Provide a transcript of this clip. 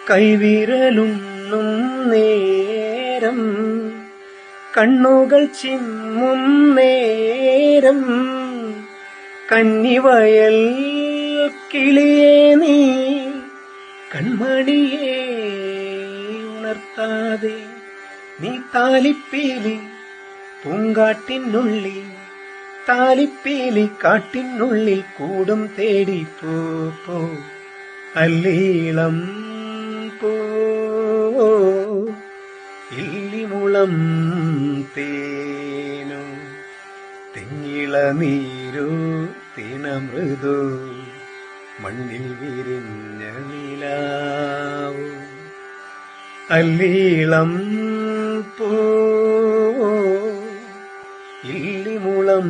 കൈവിരലുണ്ണും നേരം കണ്ണുകൾ ചിമ്മും നേരം കന്നിവയൽ കിളിയേ നീ കൺമണിയെ ഉണർത്താതെ നീ താലിപ്പീലി പൂങ്കാട്ടിനുള്ളിൽ താലിപ്പീലി കാട്ടിനുള്ളിൽ കൂടും തേടി പോ അല്ലീളം പോ ഇല്ലിമുളം തേനു തെങ്ങിളനീരു തിനമൃദു മണ്ണിൽ വിരിഞ്ഞ നിലാവു അല്ലീളം പോ ഇല്ലിമുളം